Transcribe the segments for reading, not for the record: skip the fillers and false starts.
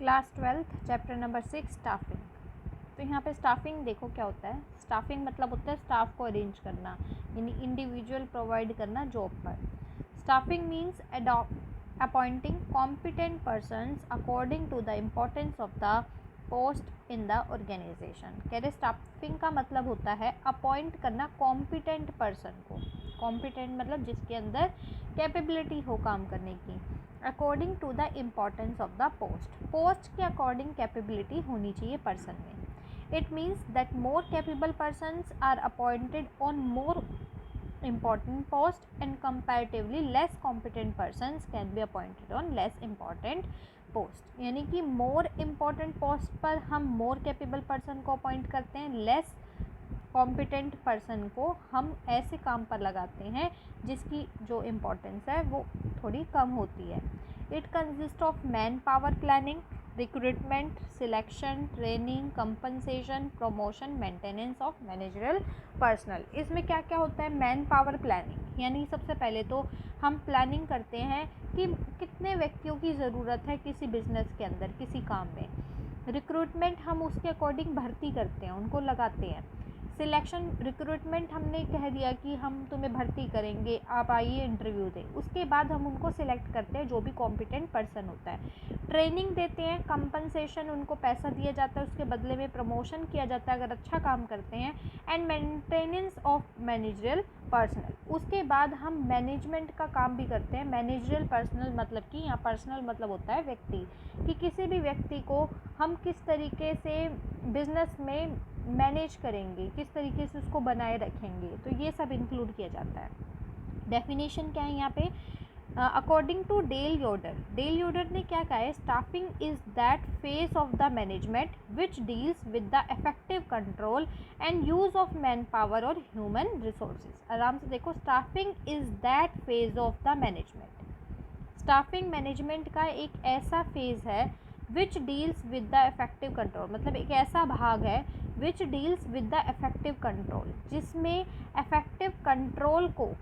Class 12th chapter number 6 staffing. तो यहाँ पे स्टाफिंग देखो क्या होता है। स्टाफिंग मतलब होता है स्टाफ को अरेंज करना, यानी इंडिविजुअल प्रोवाइड करना जॉब पर। Staffing means appointing competent persons according to the importance of the post in the organization. कह रहे स्टाफिंग का मतलब होता है अपॉइंट करना कॉम्पिटेंट पर्सन को। कॉम्पिटेंट मतलब जिसके अंदर कैपेबिलिटी हो काम करने की, according to the importance of the post. Post के अकॉर्डिंग कैपेबिलिटी होनी चाहिए पर्सन में। It means that more capable persons are appointed on more important post and comparatively less competent persons can be appointed on less important post। यानी कि more important post पर हम more capable person को appoint करते हैं, less competent person को हम ऐसे काम पर लगाते हैं जिसकी जो importance है वो थोड़ी कम होती है। It consists of manpower planning, recruitment, selection, training, compensation, promotion, maintenance of managerial personnel. इसमें क्या क्या होता है? मैन पावर प्लानिंग, यानी सबसे पहले तो हम प्लानिंग करते हैं कि कितने व्यक्तियों की ज़रूरत है किसी बिजनेस के अंदर, किसी काम में। रिक्रूटमेंट हम उसके अकॉर्डिंग भर्ती करते हैं, उनको लगाते हैं। सिलेक्शन, रिक्रूटमेंट हमने कह दिया कि हम तुम्हें भर्ती करेंगे, आप आइए इंटरव्यू दें, उसके बाद हम उनको सिलेक्ट करते हैं जो भी कॉम्पिटेंट पर्सन होता है। ट्रेनिंग देते हैं, कंपनसेशन, उनको पैसा दिया जाता है, उसके बदले में प्रमोशन किया जाता है अगर अच्छा काम करते हैं। And maintenance of managerial personnel, उसके बाद हम मैनेजमेंट का काम भी करते हैं। मैनेजरल पर्सनल मतलब कि यहाँ पर्सनल मतलब होता है व्यक्ति, कि किसी भी व्यक्ति को हम किस तरीके से बिजनेस में मैनेज करेंगे, किस तरीके से उसको बनाए रखेंगे, तो ये सब इंक्लूड किया जाता है। डेफिनेशन क्या है यहाँ पे? अकॉर्डिंग टू डेल योडर, डेल योडर ने क्या कहा है? Staffing is that phase of the management which deals with the effective control and use of man power और ह्यूमन रिसोर्सेज। आराम से देखो, staffing is that phase of the management. Staffing management का एक ऐसा फेज है which deals with the effective control, मतलब एक ऐसा भाग है which deals with the effective control, जिसमें इफेक्टिव कंट्रोल को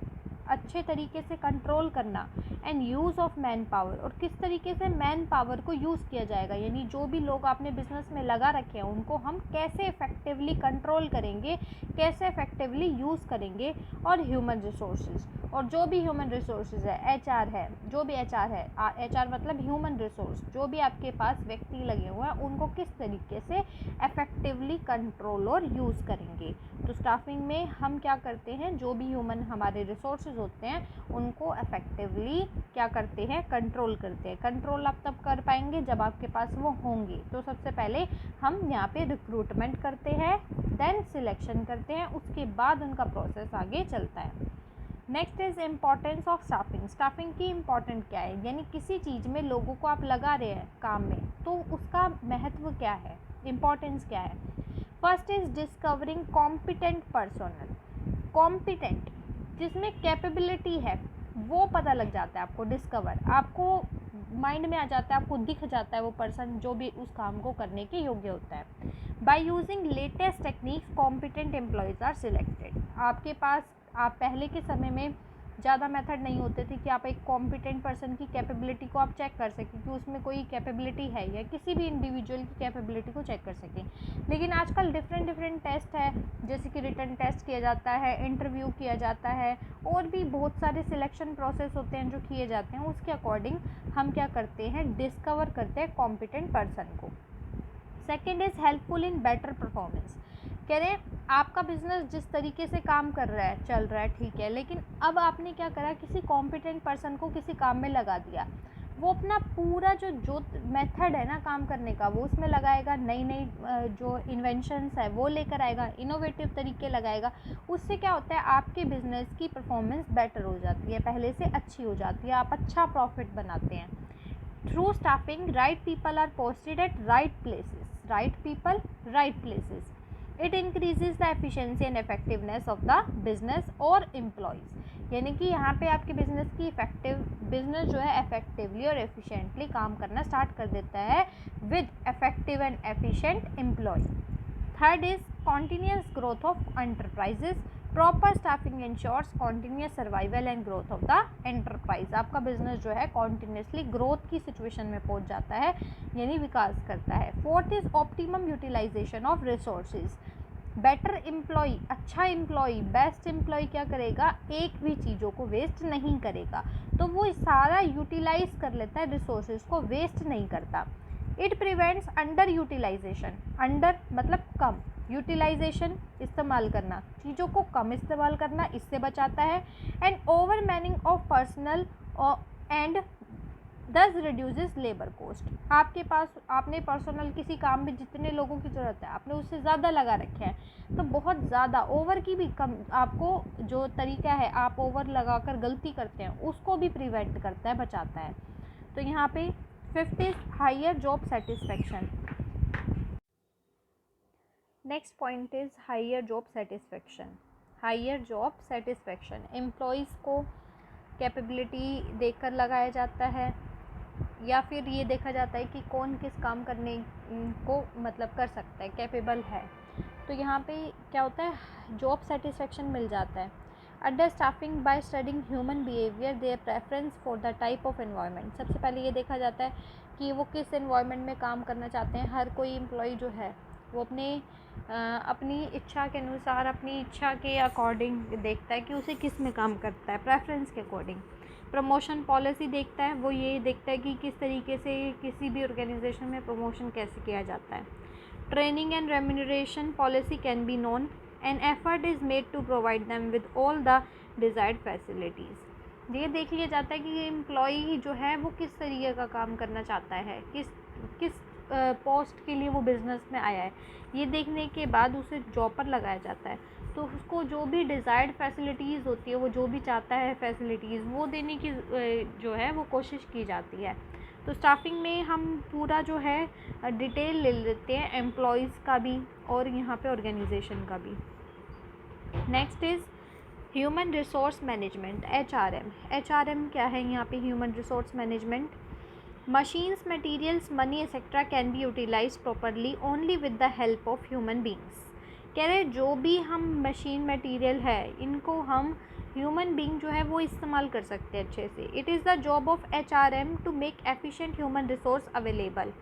अच्छे तरीके से कंट्रोल करना, and use of man power, और किस तरीके से मैन पावर को यूज़ किया जाएगा, यानी जो भी लोग आपने बिजनेस में लगा रखे हैं उनको हम कैसे इफेक्टिवली कंट्रोल करेंगे, कैसे इफेक्टिवली यूज़ करेंगे। और ह्यूमन रिसोर्सेज, और जो भी ह्यूमन रिसोर्सेज है, एचआर है, जो भी एचआर है, एचआर मतलब ह्यूमन रिसोर्स, जो भी आपके पास व्यक्ति लगे हुए हैं उनको किस तरीके से इफेक्टिवली कंट्रोल और यूज़ करेंगे। तो स्टाफिंग में हम क्या करते हैं? जो भी ह्यूमन हमारे रिसोर्सेज होते हैं उनको इफेक्टिवली क्या करते हैं? कंट्रोल करते हैं। कंट्रोल आप तब कर पाएंगे जब आपके पास वो होंगे। तो सबसे पहले हम यहाँ पे रिक्रूटमेंट करते हैं, देन सिलेक्शन करते हैं, उसके बाद उनका प्रोसेस आगे चलता है। Next is importance of staffing. Staffing की इम्पॉर्टेंट क्या है? यानी किसी चीज़ में लोगों को आप लगा रहे हैं काम में, तो उसका महत्व क्या है, इम्पॉर्टेंस क्या है? First is discovering competent personal. Competent जिसमें कैपेबिलिटी है वो पता लग जाता है आपको, डिस्कवर, आपको माइंड में आ जाता है, आपको दिख जाता है वो पर्सन जो भी उस काम को करने के योग्य होता है। By using latest techniques competent employees are selected. आपके पास, आप पहले के समय में ज़्यादा मेथड नहीं होते थे कि आप एक कॉम्पिटेंट पर्सन की कैपेबिलिटी को आप चेक कर सकें कि उसमें कोई कैपेबिलिटी है, या किसी भी इंडिविजुअल की कैपेबिलिटी को चेक कर सकें। लेकिन आजकल डिफरेंट टेस्ट है, जैसे कि रिटन टेस्ट किया जाता है, इंटरव्यू किया जाता है, और भी बहुत सारे सिलेक्शन प्रोसेस होते हैं जो किए जाते हैं। उसके अकॉर्डिंग हम क्या करते हैं? डिस्कवर करते हैं कॉम्पिटेंट पर्सन को। Second is helpful in better performance. कह रहे हैं आपका बिजनेस जिस तरीके से काम कर रहा है, चल रहा है, ठीक है, लेकिन अब आपने क्या करा? किसी कॉम्पिटेंट पर्सन को किसी काम में लगा दिया। वो अपना पूरा जो मेथड है ना काम करने का, वो उसमें लगाएगा, नई नई जो इन्वेंशंस है वो लेकर आएगा, इनोवेटिव तरीके लगाएगा। उससे क्या होता है? आपके बिजनेस की परफॉर्मेंस बेटर हो जाती है, पहले से अच्छी हो जाती है, आप अच्छा प्रॉफिट बनाते हैं। Through staffing right people are posted at right places. Right people, right places. It increases the efficiency and effectiveness of the business और एम्प्लॉयज़। यानी कि यहाँ पे आपके बिजनेस की बिजनेस जो है इफेक्टिवली और एफिशिएंटली काम करना स्टार्ट कर देता है with effective and efficient employee. Third is continuous growth of enterprises proper staffing ensures continuous survival and growth of the enterprise. आपका बिजनेस जो है कॉन्टिन्यूसली ग्रोथ की सिचुएशन में पहुंच जाता है, यानी विकास करता है। Fourth is optimum utilization of resources. Better employee, अच्छा एम्प्लॉय, बेस्ट एम्प्लॉय क्या करेगा, एक भी चीज़ों को वेस्ट नहीं करेगा, तो वो सारा यूटिलाइज कर लेता है, रिसोर्सेज को वेस्ट नहीं करता। It prevents under utilization, under मतलब कम, यूटिलाइजेशन इस्तेमाल करना, चीज़ों को कम इस्तेमाल करना, इससे बचाता है। And over Manning of personal and दस रिड्यूसेस लेबर कॉस्ट। आपके पास आपने पर्सनल किसी काम में जितने लोगों की ज़रूरत है आपने उससे ज़्यादा लगा रखे हैं, तो बहुत ज़्यादा ओवर की भी कम, आपको जो तरीका है आप ओवर लगाकर गलती करते हैं उसको भी प्रिवेंट करता है, बचाता है। तो यहाँ पे fifth is higher job satisfaction. Next point is higher job satisfaction. Higher job satisfaction employees को कैपेबिलिटी देखकर लगाया जाता है, या फिर ये देखा जाता है कि कौन किस काम करने को मतलब कर सकता है, कैपेबल है। तो यहाँ पे क्या होता है, जॉब सेटिस्फेक्शन मिल जाता है। Under staffing by studying human behaviour their preference for the type of environment. सबसे पहले ये देखा जाता है कि वो किस एनवायरनमेंट में काम करना चाहते हैं। हर कोई एम्प्लॉय जो है वो अपनी इच्छा के अनुसार, अपनी इच्छा के अकॉर्डिंग देखता है कि उसे किस में काम करता है, प्रेफरेंस के अकॉर्डिंग। प्रमोशन पॉलिसी देखता है, वो ये देखता है कि किस तरीके से किसी भी ऑर्गेनाइजेशन में प्रमोशन कैसे किया जाता है। Training and remuneration policy can be known, an effort is made to provide them with all the desired facilities. ये देख लिया जाता है कि एम्प्लॉई जो है वो किस तरीके का काम करना चाहता है, किस पोस्ट के लिए वो बिज़नेस में आया है, ये देखने के बाद उसे जॉब पर लगाया जाता है। तो उसको जो भी डिज़ायर्ड फैसिलिटीज़ होती है, वो जो भी चाहता है फैसिलिटीज़, वो देने की जो है वो कोशिश की जाती है। तो स्टाफिंग में हम पूरा जो है डिटेल ले लेते हैं, एम्प्लॉयज़ का भी और यहाँ पे ऑर्गेनाइजेशन का भी। Next is human resource management, HRM। HRM क्या है यहाँ पे, human resource management. Machines, materials, money etcetera can be utilize properly only with the help of human beings. कह रहे जो भी हम मशीन मटेरियल है इनको हम ह्यूमन बीइंग जो है वो इस्तेमाल कर सकते हैं अच्छे से। It is the job of HRM to make efficient human resource available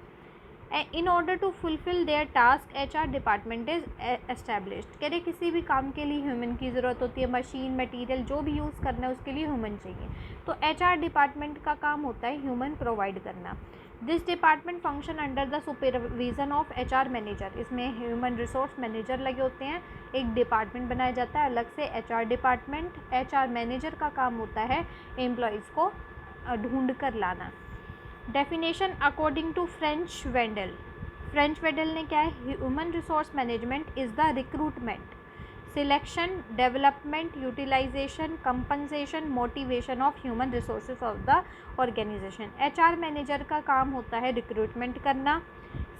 in order to fulfil their task. HR department is established. कह रहे किसी भी काम के लिए ह्यूमन की ज़रूरत होती है, मशीन मटेरियल जो भी यूज़ करना है उसके लिए ह्यूमन चाहिए। तो HR डिपार्टमेंट का काम होता है ह्यूमन प्रोवाइड करना। This department function under the supervision of HR manager. इसमें ह्यूमन रिसोर्स मैनेजर लगे होते हैं, एक डिपार्टमेंट बनाया जाता है अलग से HR डिपार्टमेंट। HR मैनेजर का काम होता है एम्प्लॉयज़ को ढूंढ कर लाना। Definition according to French Wendell. French Wendell ने क्या है, human resource management is the recruitment, selection, development, utilisation, compensation, motivation of human resources of the organisation. HR manager का काम होता है रिक्रूटमेंट करना,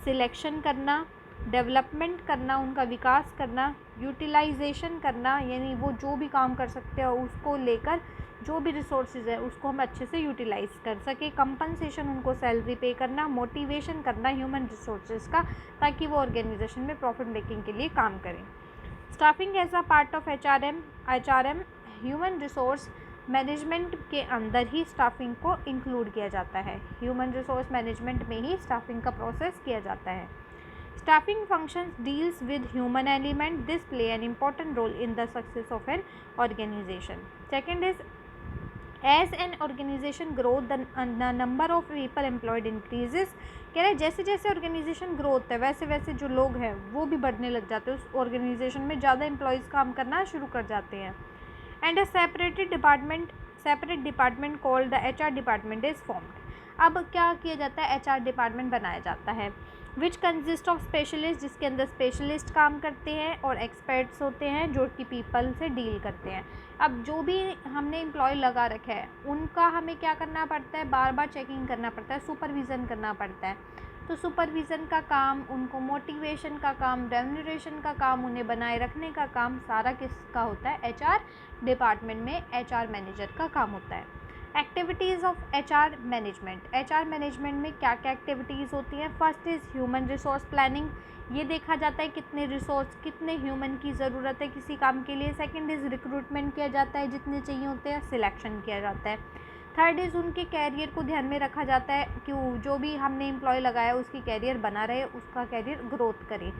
सिलेक्शन करना, डेवलपमेंट करना, उनका विकास करना, यूटिलाइजेशन करना, यानी वो जो भी काम कर सकते हैं उसको लेकर जो भी रिसोर्सेज है उसको हम अच्छे से यूटिलाइज कर सके। कंपनसेशन, उनको सैलरी पे करना, मोटिवेशन करना ह्यूमन रिसोर्सेज का, ताकि वो ऑर्गेनाइजेशन में प्रॉफिट मेकिंग के लिए काम करें। Staffing as a part of HRM human resource management के अंदर ही स्टाफिंग को इंक्लूड किया जाता है। ह्यूमन रिसोर्स मैनेजमेंट में ही स्टाफिंग का प्रोसेस किया जाता है। Staffing functions deals with human element. This play an important role in the success of an organization. Second is, as an organization grow the number of people employed increases. कह रहे जैसे जैसे organisation grow होता है वैसे वैसे जो लोग हैं वो भी बढ़ने लग जाते हैं, उस ऑर्गेनाइजेशन में ज़्यादा एम्प्लॉयज़ काम करना शुरू कर जाते हैं। And a separate department called the HR department is formed. अब क्या किया जाता है, HR डिपार्टमेंट बनाया जाता है विच कंसिस्ट ऑफ स्पेशलिस्ट, जिसके अंदर स्पेशलिस्ट काम करते हैं और एक्सपर्ट्स होते हैं जो कि पीपल से डील करते हैं। अब जो भी हमने एम्प्लॉय लगा रखा है उनका हमें क्या करना पड़ता है, बार बार चेकिंग करना पड़ता है, सुपरविज़न करना पड़ता है। तो सुपरविज़न का काम, उनको मोटिवेशन का काम, रेम्यूनरेशन का काम, उन्हें बनाए रखने का काम सारा किसका होता है, HR डिपार्टमेंट में HR मैनेजर का काम होता है। Activities of HR management. HR management में क्या क्या एक्टिविटीज़ होती हैं? First is human resource planning, ये देखा जाता है कितने रिसोर्स, कितने ह्यूमन की ज़रूरत है किसी काम के लिए। सेकंड इज़ रिक्रूटमेंट किया जाता है, जितने चाहिए होते हैं सिलेक्शन किया जाता है। थर्ड इज़ उनके कैरियर को ध्यान में रखा जाता है कि जो भी हमने एम्प्लॉय लगाया उसकी कैरियर बना रहे, उसका कैरियर ग्रोथ करे।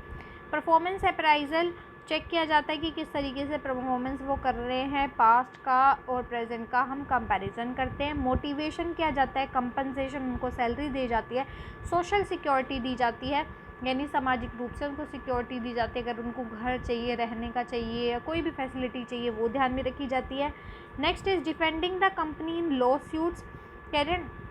परफॉर्मेंस अप्राइजल, चेक किया जाता है कि किस तरीके से परफॉर्मेंस वो कर रहे हैं, पास्ट का और प्रेजेंट का हम कंपैरिजन करते हैं। मोटिवेशन किया जाता है, कंपनसेशन, उनको सैलरी दी जाती है। सोशल सिक्योरिटी दी जाती है, यानी सामाजिक रूप से उनको सिक्योरिटी दी जाती है, अगर उनको घर चाहिए, रहने का चाहिए या कोई भी फैसिलिटी चाहिए वो ध्यान में रखी जाती है। Next is defending the company in law suits. कह रहे हैं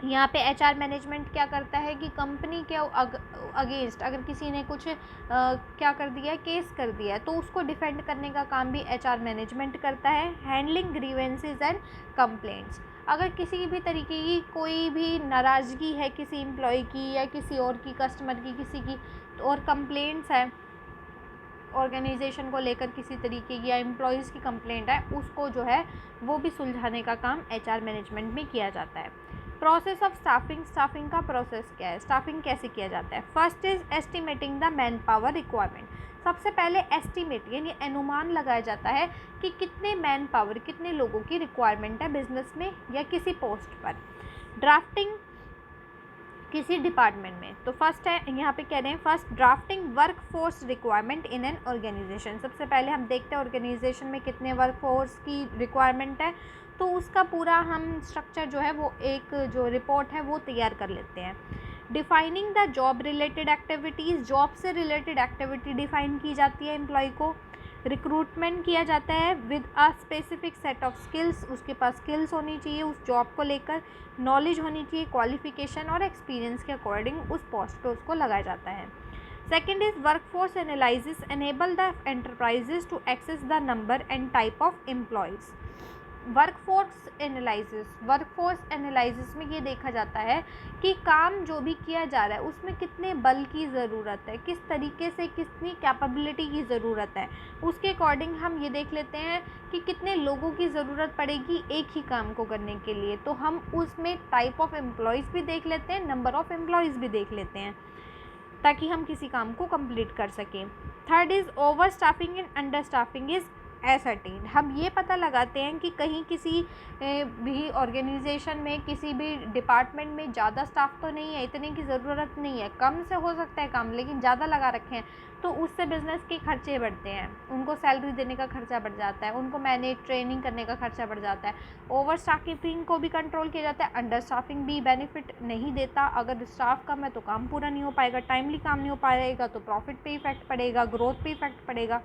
यहाँ पे HR मैनेजमेंट क्या करता है कि कंपनी के अगेंस्ट अगर किसी ने कुछ क्या कर दिया है, केस कर दिया है, तो उसको डिफेंड करने का काम भी HR मैनेजमेंट करता है। हैंडलिंग ग्रीवेंसेस एंड कंप्लेंट्स, अगर किसी भी तरीके की कोई भी नाराज़गी है किसी एम्प्लॉय की या किसी और की, कस्टमर की, किसी की, और कंप्लेंट्स है ऑर्गेनाइजेशन को लेकर किसी तरीके की या एम्प्लॉयज़ की कंप्लेंट है, उसको जो है वो भी सुलझाने का काम HR मैनेजमेंट में किया जाता है। प्रोसेस ऑफ स्टाफिंग, स्टाफिंग का प्रोसेस क्या है, स्टाफिंग कैसे किया जाता है? First is estimating the man power requirement. सबसे पहले एस्टिमेट यानी अनुमान लगाया जाता है कि कितने मैन पावर, कितने लोगों की रिक्वायरमेंट है बिजनेस में या किसी पोस्ट पर। ड्राफ्टिंग किसी डिपार्टमेंट में, तो फर्स्ट है यहाँ पे कह रहे हैं first drafting work force requirement in an organization. सबसे पहले हम देखते हैं ऑर्गेनाइजेशन में कितने वर्क फोर्स की रिक्वायरमेंट है, तो उसका पूरा हम स्ट्रक्चर जो है वो एक जो रिपोर्ट है वो तैयार कर लेते हैं। Defining the job related activities, job से रिलेटेड एक्टिविटी डिफाइन की जाती है एम्प्लॉय को। रिक्रूटमेंट किया जाता है with a specific set of skills, उसके पास स्किल्स होनी चाहिए उस जॉब को लेकर, नॉलेज होनी चाहिए, क्वालिफिकेशन और एक्सपीरियंस के अकॉर्डिंग उस पोस्ट पे उसको लगाया जाता है। Second is workforce analysis, enable the enterprises to access the number and type of employees. Workforce analysis में ये देखा जाता है कि काम जो भी किया जा रहा है उसमें कितने बल की ज़रूरत है, किस तरीके से कितनी कैपेबिलिटी की ज़रूरत है, उसके अकॉर्डिंग हम ये देख लेते हैं कि कितने लोगों की ज़रूरत पड़ेगी एक ही काम को करने के लिए, तो हम उसमें टाइप ऑफ एम्प्लॉयज़ भी देख लेते हैं, नंबर ऑफ़ एम्प्लॉयज़ भी देख लेते हैं ताकि हम किसी काम को कंप्लीट कर सकें। Third is over staffing and under staffing is ascertain, हम ये पता लगाते हैं कि कहीं किसी भी ऑर्गेनाइजेशन में, किसी भी डिपार्टमेंट में ज़्यादा स्टाफ तो नहीं है, इतने की ज़रूरत नहीं है, कम से हो सकता है काम, लेकिन ज़्यादा लगा रखे हैं तो उससे बिज़नेस के खर्चे बढ़ते हैं, उनको सैलरी देने का खर्चा बढ़ जाता है, उनको मैनेज ट्रेनिंग करने का खर्चा बढ़ जाता है। ओवर स्टाफिंग को भी कंट्रोल किया जाता है। अंडर स्टाफिंग भी बेनिफिट नहीं देता, अगर स्टाफ कम है तो काम पूरा नहीं हो पाएगा, टाइमली काम नहीं हो पाएगा तो प्रॉफिट पे इफेक्ट पड़ेगा, ग्रोथ पे इफेक्ट पड़ेगा,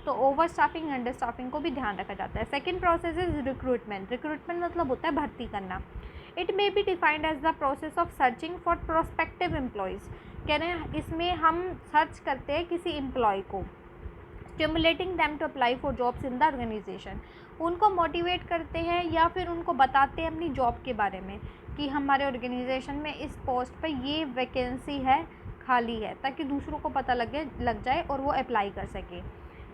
तो ओवर स्टाफिंग अंडर स्टाफिंग को भी ध्यान रखा जाता है। Second process is recruitment, recruitment मतलब होता है भर्ती करना। It may be defined as the process of searching for prospective employees, कह रहे हैं इसमें हम सर्च करते हैं किसी एम्प्लॉय को, stimulating them to apply for jobs in the organization, उनको मोटिवेट करते हैं या फिर उनको बताते हैं अपनी जॉब के बारे में कि हमारे ऑर्गेनाइजेशन में इस पोस्ट पर ये वैकेंसी है, खाली है, ताकि दूसरों को पता लग जाए और वो अप्लाई कर सके।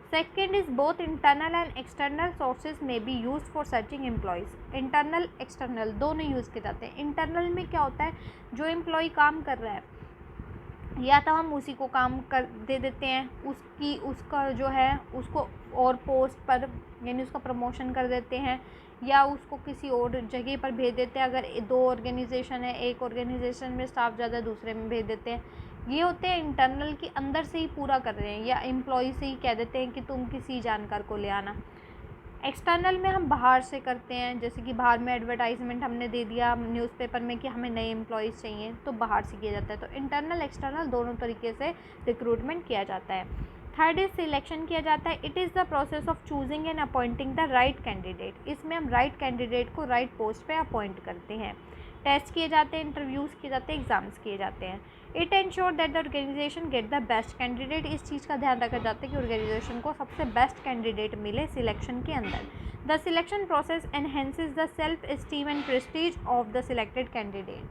Second is both internal and external sources में be used for searching employees, internal external दोनों यूज़ किए जाते हैं। इंटरनल में क्या होता है, जो एम्प्लॉय काम कर रहा है या तो हम उसी को काम कर दे देते हैं, उसका जो है उसको और पोस्ट पर यानी उसका प्रमोशन कर देते हैं, या उसको किसी और जगह पर भेज देते हैं। अगर दो ऑर्गेनाइजेशन है, एक ऑर्गेनाइजेशन में स्टाफ ज़्यादा, दूसरे में भेज देते हैं। ये होते हैं इंटरनल की अंदर से ही पूरा कर रहे हैं, या एम्प्लॉय से ही कह देते हैं कि तुम किसी जानकार को ले आना। एक्सटर्नल में हम बाहर से करते हैं, जैसे कि बाहर में एडवर्टाइजमेंट हमने दे दिया न्यूज़पेपर में कि हमें नए एम्प्लॉयज़ चाहिए, तो बाहर से किया जाता है। तो इंटरनल एक्सटर्नल दोनों तरीके से रिक्रूटमेंट किया जाता है। थर्ड इज सिलेक्शन किया जाता है। It is the process of choosing and appointing the right candidate, इसमें हम राइट कैंडिडेट को राइट पोस्ट पे अपॉइंट करते हैं। टेस्ट किए जाते हैं, इंटरव्यूज़ किए जाते हैं, एग्ज़ाम्स किए जाते हैं। It ensure that the organization get the best candidate, इस चीज़ का ध्यान रखा जाता है कि ऑर्गेनाइजेशन को सबसे बेस्ट कैंडिडेट मिले सिलेक्शन के अंदर। The selection process enhances the self esteem and Prestige of the selected candidate,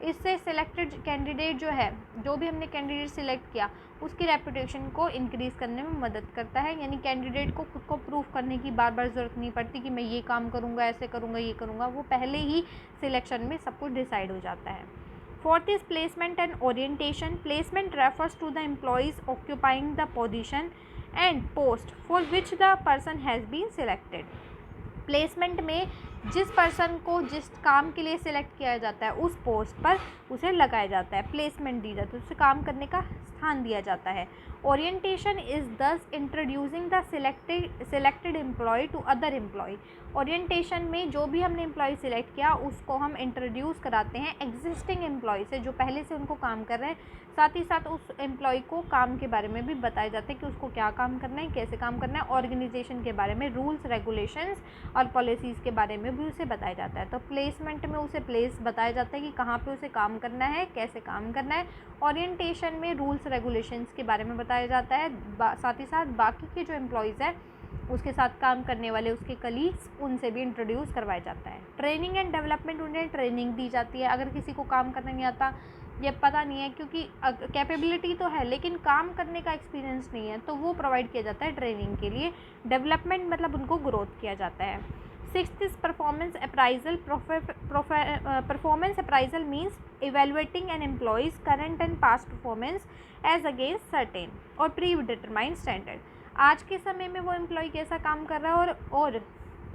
इससे सिलेक्टेड कैंडिडेट जो है, जो भी हमने कैंडिडेट सिलेक्ट किया उसकी रेपुटेशन को इंक्रीज़ करने में मदद करता है। यानी कैंडिडेट को खुद को प्रूव करने की बार बार ज़रूरत नहीं पड़ती कि मैं ये काम करूँगा, ऐसे करूँगा, ये करूँगा, वो पहले ही सिलेक्शन में सब कुछ डिसाइड हो जाता है। Fourth is placement and orientation. Placement refers to the employees occupying the position and post for which the person has been selected. Placement में जिस पर्सन को जिस काम के लिए सिलेक्ट किया जाता है उस पोस्ट पर उसे लगाया जाता है, प्लेसमेंट दी जाती है, उसे काम करने का स्थान दिया जाता है। Orientation is thus introducing the selected employee to other employee. Orientation में जो भी हमने एम्प्लॉय सिलेक्ट किया उसको हम इंट्रोड्यूस कराते हैं एग्जिस्टिंग एम्प्लॉय से, जो पहले से उनको काम कर रहे हैं। साथ ही साथ उस एम्प्लॉय को काम के बारे में भी बताया जाता है कि उसको क्या काम करना है, कैसे काम करना है, ऑर्गेनाइजेशन के बारे में, रूल्स रेगुलेशंस और पॉलिसीज़ के बारे में भी उसे बताया जाता है। तो प्लेसमेंट में उसे प्लेस बताया जाता है कि कहाँ पे उसे काम करना है, कैसे काम करना है। ओरिएंटेशन में रूल्स रेगुलेशंस के बारे में बताया जाता है। साथ ही साथ बाकी के जो एम्प्लॉयज़ हैं उसके साथ काम करने वाले उसके कलीग्स, उनसे भी इंट्रोड्यूस करवाया जाता है। ट्रेनिंग एंड डेवलपमेंट, उन्हें ट्रेनिंग दी जाती है। अगर किसी को काम करना नहीं आता, ये पता नहीं है, क्योंकि कैपेबिलिटी तो है लेकिन काम करने का एक्सपीरियंस नहीं है, तो वो प्रोवाइड किया जाता है ट्रेनिंग के लिए। डेवलपमेंट मतलब उनको ग्रोथ किया जाता है। Sixth is performance appraisal. Performance appraisal means evaluating an employee's current and past performance as against certain और प्री डिटरमाइंड स्टैंडर्ड। आज के समय में वो एम्प्लॉय कैसा काम कर रहा है और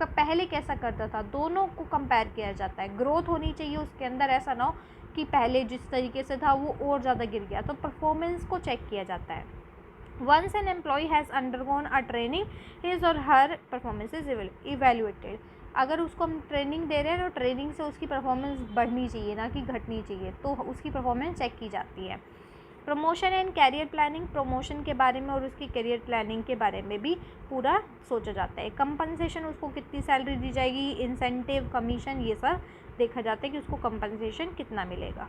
पहले कैसा करता था, दोनों को कंपेयर किया जाता है। ग्रोथ होनी चाहिए उसके अंदर, ऐसा ना हो कि पहले जिस तरीके से था वो और ज़्यादा गिर गया, तो परफॉर्मेंस को चेक किया जाता है। Once an employee has undergone a training, his or her performance is evaluated. अगर उसको हम ट्रेनिंग दे रहे हैं तो ट्रेनिंग से उसकी परफॉर्मेंस बढ़नी चाहिए, ना कि घटनी चाहिए, तो उसकी परफॉर्मेंस चेक की जाती है। Promotion and career planning, promotion के बारे में और उसकी कैरियर प्लानिंग के बारे में भी पूरा सोचा जाता है। कंपनसेशन, उसको कितनी सैलरी दी जाएगी, इंसेंटिव, कमीशन, ये सब देखा जाता है कि उसको कंपनसेशन कितना मिलेगा।